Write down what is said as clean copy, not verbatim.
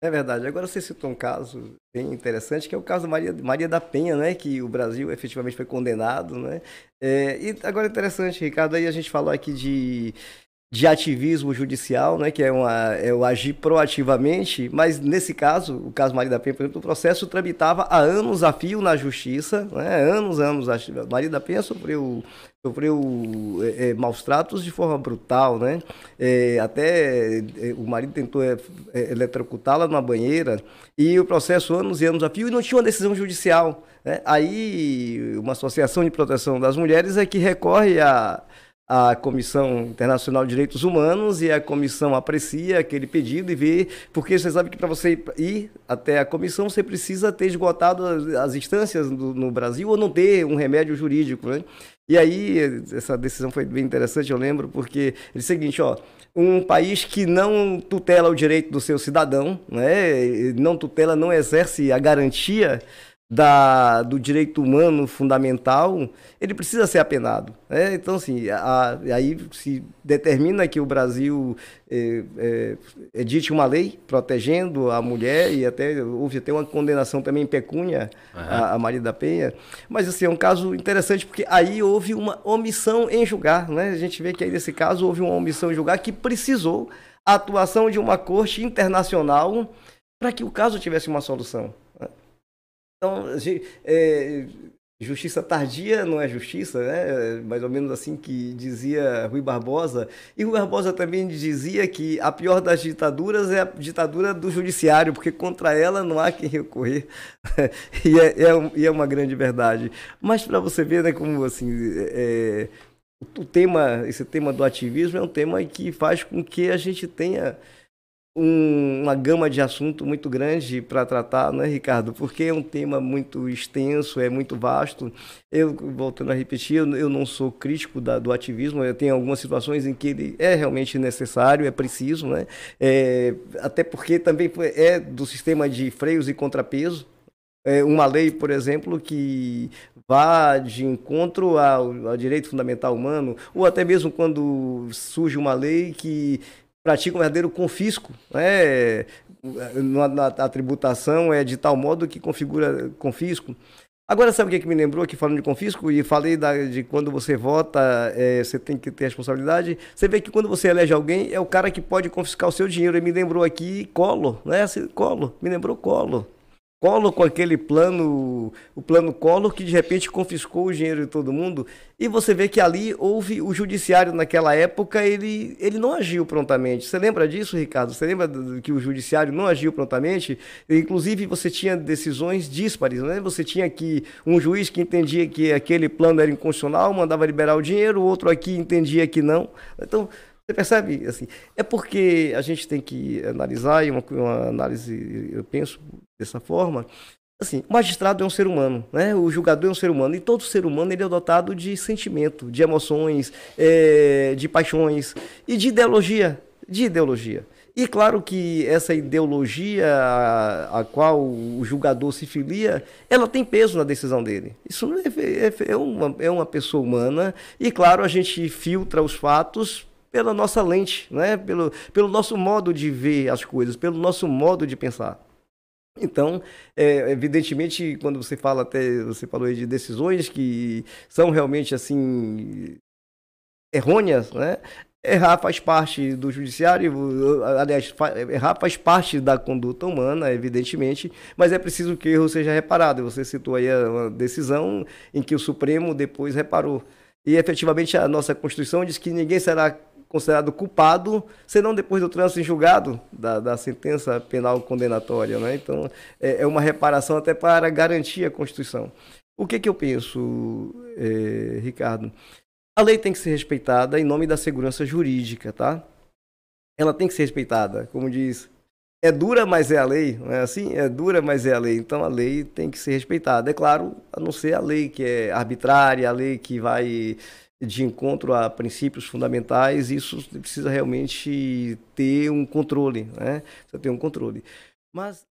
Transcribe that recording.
É verdade. Agora você citou um caso bem interessante, que é o caso Maria da Penha, né? Que o Brasil efetivamente foi condenado, né? E agora é interessante, Ricardo, aí a gente falou aqui de ativismo judicial, né, que é o agir proativamente, mas nesse caso, o caso Maria da Penha, por exemplo, o processo tramitava há anos a fio na justiça, né, anos, Maria da Penha sofreu maus tratos de forma brutal, né, o marido tentou eletrocutá-la numa banheira, e o processo anos e anos a fio, e não tinha uma decisão judicial, né, aí uma associação de proteção das mulheres é que recorre a Comissão Internacional de Direitos Humanos e a comissão aprecia aquele pedido e vê, porque você sabe que para você ir até a comissão você precisa ter esgotado as instâncias no Brasil ou não ter um remédio jurídico, né? E aí essa decisão foi bem interessante, eu lembro, porque é o seguinte, ó, um país que não tutela o direito do seu cidadão, né, não tutela, não exerce a garantia do direito humano fundamental, ele precisa ser apenado, né? Então, assim, aí se determina que o Brasil edite uma lei protegendo a mulher e até houve até uma condenação também em pecúnia Aham. a Maria da Penha, mas assim, é um caso interessante porque aí houve uma omissão em julgar, né? A gente vê que aí nesse caso houve uma omissão em julgar que precisou a atuação de uma corte internacional para que o caso tivesse uma solução. Então, justiça tardia não é justiça, né? Mais ou menos assim que dizia Rui Barbosa. E Rui Barbosa também dizia que a pior das ditaduras é a ditadura do judiciário, porque contra ela não há quem recorrer. E é uma grande verdade. Mas para você ver, né, como assim, esse tema do ativismo é um tema que faz com que a gente tenha uma gama de assunto muito grande para tratar, né, Ricardo? Porque é um tema muito extenso, é muito vasto. Eu, voltando a repetir, eu não sou crítico do ativismo, eu tenho algumas situações em que ele é realmente necessário, é preciso, né? Até porque também é do sistema de freios e contrapeso. Uma lei, por exemplo, que vá de encontro ao direito fundamental humano, ou até mesmo quando surge uma lei que pratica um verdadeiro confisco, né? A tributação é de tal modo que configura confisco. Agora, sabe o que, me lembrou aqui falando de confisco? E falei de quando você vota, você tem que ter responsabilidade. Você vê que quando você elege alguém, é o cara que pode confiscar o seu dinheiro. E me lembrou aqui Collor, né? Collor, me lembrou Collor. Collor com aquele plano, o plano Collor, que de repente confiscou o dinheiro de todo mundo. E você vê que ali houve o judiciário naquela época, ele não agiu prontamente. Você lembra disso, Ricardo? Você lembra que o judiciário não agiu prontamente? Inclusive, você tinha decisões díspares, né? Você tinha aqui um juiz que entendia que aquele plano era inconstitucional, mandava liberar o dinheiro, o outro aqui entendia que não. Então, você percebe, assim, é porque a gente tem que analisar, e uma análise, eu penso dessa forma, assim, o magistrado é um ser humano, né? O julgador é um ser humano, e todo ser humano ele é dotado de sentimento, de emoções, de paixões e de ideologia. E claro que essa ideologia a qual o julgador se filia, ela tem peso na decisão dele. Isso é uma pessoa humana, e claro, a gente filtra os fatos pela nossa lente, né? Pelo nosso modo de ver as coisas, pelo nosso modo de pensar. Então, evidentemente, quando você falou aí de decisões que são realmente assim errôneas, né? Errar faz parte do judiciário, aliás, errar faz parte da conduta humana, evidentemente, mas é preciso que o erro seja reparado. Você citou aí uma decisão em que o Supremo depois reparou. E efetivamente a nossa Constituição diz que ninguém será considerado culpado, senão depois do trânsito em julgado da sentença penal condenatória, né? Então, é uma reparação até para garantir a Constituição. O que eu penso, Ricardo? A lei tem que ser respeitada em nome da segurança jurídica, tá? Ela tem que ser respeitada, como diz. É dura, mas é a lei, não é assim? É dura, mas é a lei. Então a lei tem que ser respeitada. É claro, a não ser a lei que é arbitrária, a lei que vai de encontro a princípios fundamentais, isso precisa realmente ter um controle, né? Precisa ter um controle. Mas